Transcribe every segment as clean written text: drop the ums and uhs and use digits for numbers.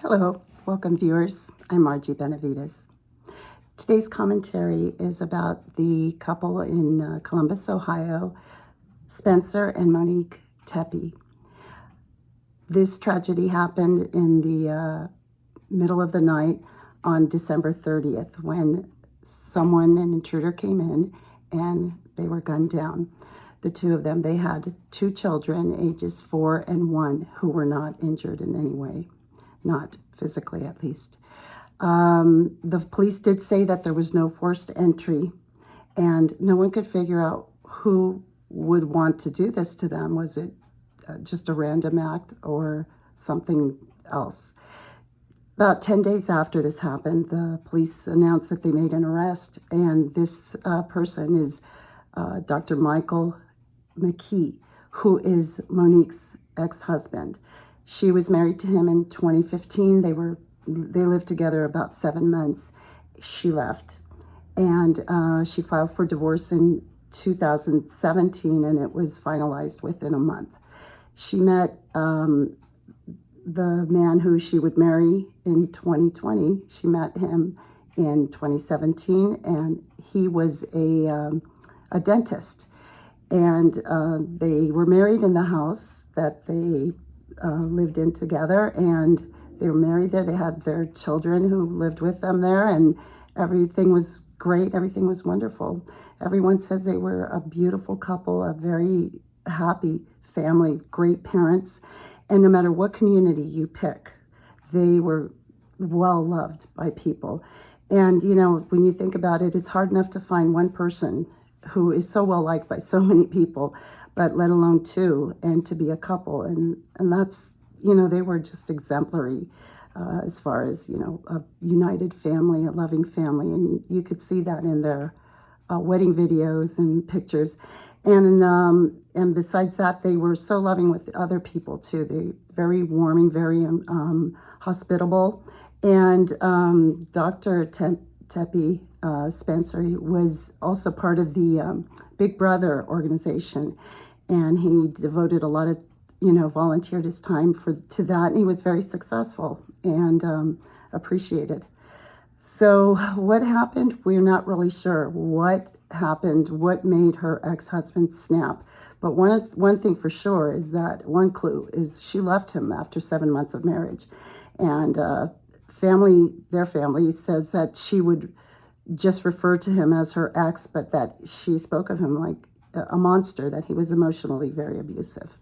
Hello, welcome viewers. I'm Margie Benavides. Today's commentary is about the couple in Columbus, Ohio, Spencer and Monique Tepe. This tragedy happened in the middle of the night on December 30th when an intruder came in and they were gunned down. The two of them, they had two children, ages 4 and 1, who were not injured in any way. Not physically, at least. The police did say that there was no forced entry, and no one could figure out who would want to do this to them. Was it just a random act or something else? About 10 days after this happened, the police announced that they made an arrest, and this person is Dr. Michael McKee, who is Monique's ex-husband. She was married to him in 2015. They lived together about 7 months. She left, and she filed for divorce in 2017, and it was finalized within a month. She met the man who she would marry in 2020. She met him in 2017, and he was a dentist. And they were married in the house that they lived in together, and they were married there. They had their children who lived with them there, and everything was great. Everything was wonderful. Everyone says they were a beautiful couple, a very happy family, great parents. And no matter what community you pick, they were well loved by people. And, you know, when you think about it, it's hard enough to find one person who is so well liked by so many people, but let alone two, and to be a couple. And that's, you know, they were just exemplary as far as, you know, a united family, a loving family. And you could see that in their wedding videos and pictures. And besides that, they were so loving with other people too. They very warming, very hospitable. And Dr. Tepe, Spencer, was also part of the Big Brother organization, and he devoted a lot of, you know, volunteered his time to that, and he was very successful and appreciated. So what happened? We're not really sure what happened, what made her ex-husband snap. But one thing for sure is that one clue is she left him after 7 months of marriage. And their family says that she would just refer to him as her ex, but that she spoke of him like a monster, that he was emotionally very abusive.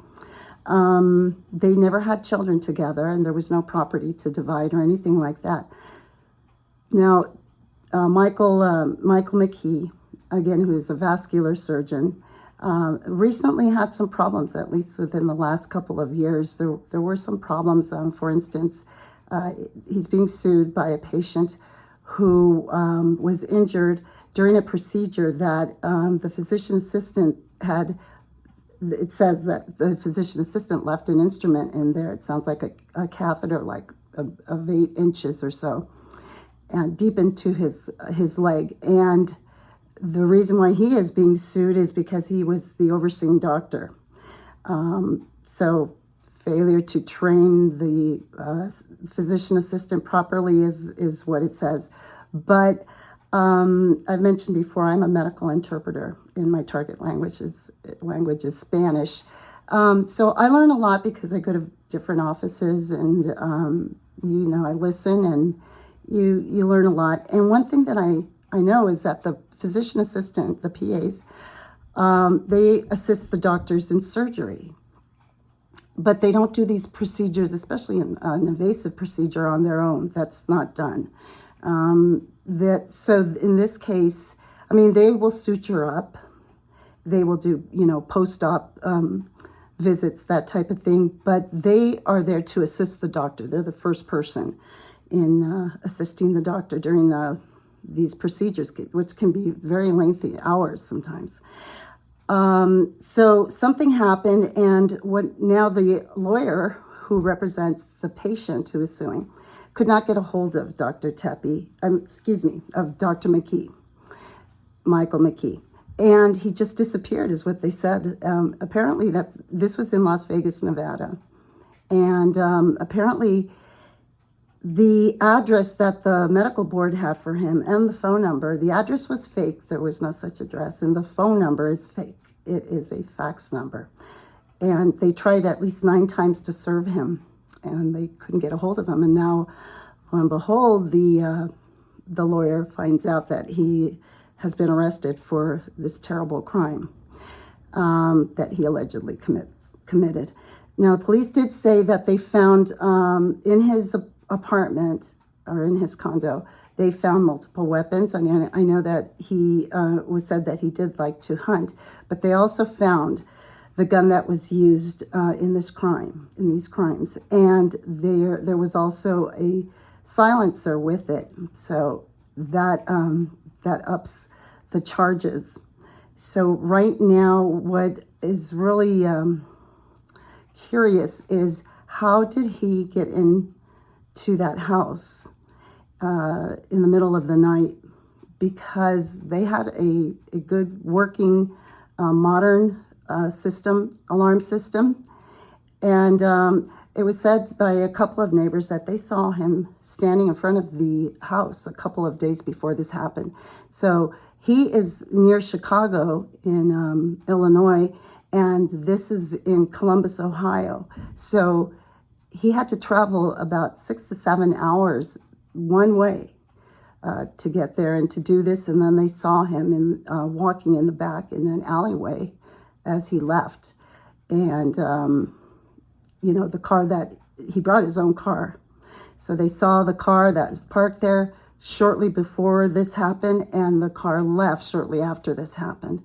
They never had children together, and there was no property to divide or anything like that. Now, Michael McKee, again, who is a vascular surgeon, recently had some problems, at least within the last couple of years. There were some problems. For instance, he's being sued by a patient who was injured during a procedure that the physician assistant had. It says that the physician assistant left an instrument in there. It sounds like a catheter, like of 8 inches or so, and deep into his leg. And the reason why he is being sued is because he was the overseeing doctor. So failure to train the physician assistant properly is what it says. But I've mentioned before, I'm a medical interpreter, and my target language is Spanish. So I learn a lot because I go to different offices, and you know, I listen, and you learn a lot. And one thing that I know is that the physician assistant, the PAs, they assist the doctors in surgery, but they don't do these procedures, especially an invasive procedure, on their own. That's not done. So in this case, I mean, they will suture up, they will do, you know, post-op visits, that type of thing, but they are there to assist the doctor. They're the first person in assisting the doctor during these procedures, which can be very lengthy, hours sometimes. So something happened, and now the lawyer who represents the patient who is suing could not get a hold of Dr. Tepe, of Dr. McKee, Michael McKee. And he just disappeared, is what they said. Apparently that this was in Las Vegas, Nevada. And apparently The address that the medical board had for him and the phone number, the address was fake. There was no such address, and the phone number is fake. It is a fax number. And they tried at least 9 times to serve him, and they couldn't get a hold of him. And now, lo and behold, the lawyer finds out that he has been arrested for this terrible crime that he allegedly committed. Now, the police did say that they found in his apartment or in his condo, they found multiple weapons. I know that he was said that he did like to hunt, but they also found the gun that was used in these crimes, and there was also a silencer with it, so that ups the charges. So right now, what is really curious is, how did he get into that house in the middle of the night? Because they had a good working modern alarm system. And it was said by a couple of neighbors that they saw him standing in front of the house a couple of days before this happened. So he is near Chicago in Illinois, and this is in Columbus, Ohio. So he had to travel about 6 to 7 hours one way to get there and to do this. And then they saw him walking in the back in an alleyway as he left. And, the car that he brought, his own car. So they saw the car that was parked there shortly before this happened, and the car left shortly after this happened.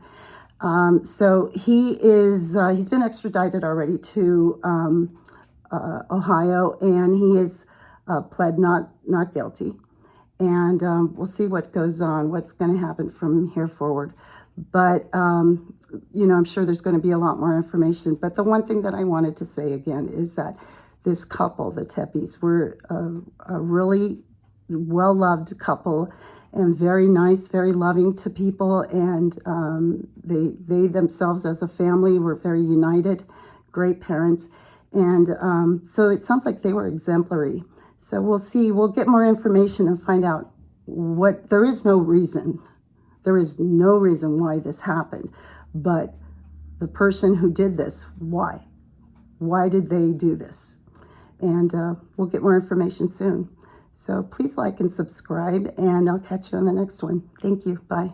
So he's been extradited already to Ohio, and he is pled not guilty. And we'll see what goes on, what's going to happen from here forward. But, I'm sure there's going to be a lot more information. But the one thing that I wanted to say again is that this couple, the Tepes, were a really well-loved couple, and very nice, very loving to people. And they themselves as a family were very united, great parents. And so it sounds like they were exemplary. So we'll see. We'll get more information and find out there is no reason. There is no reason why this happened. But the person who did this, why? Why did they do this? And we'll get more information soon. So please like and subscribe, and I'll catch you on the next one. Thank you. Bye.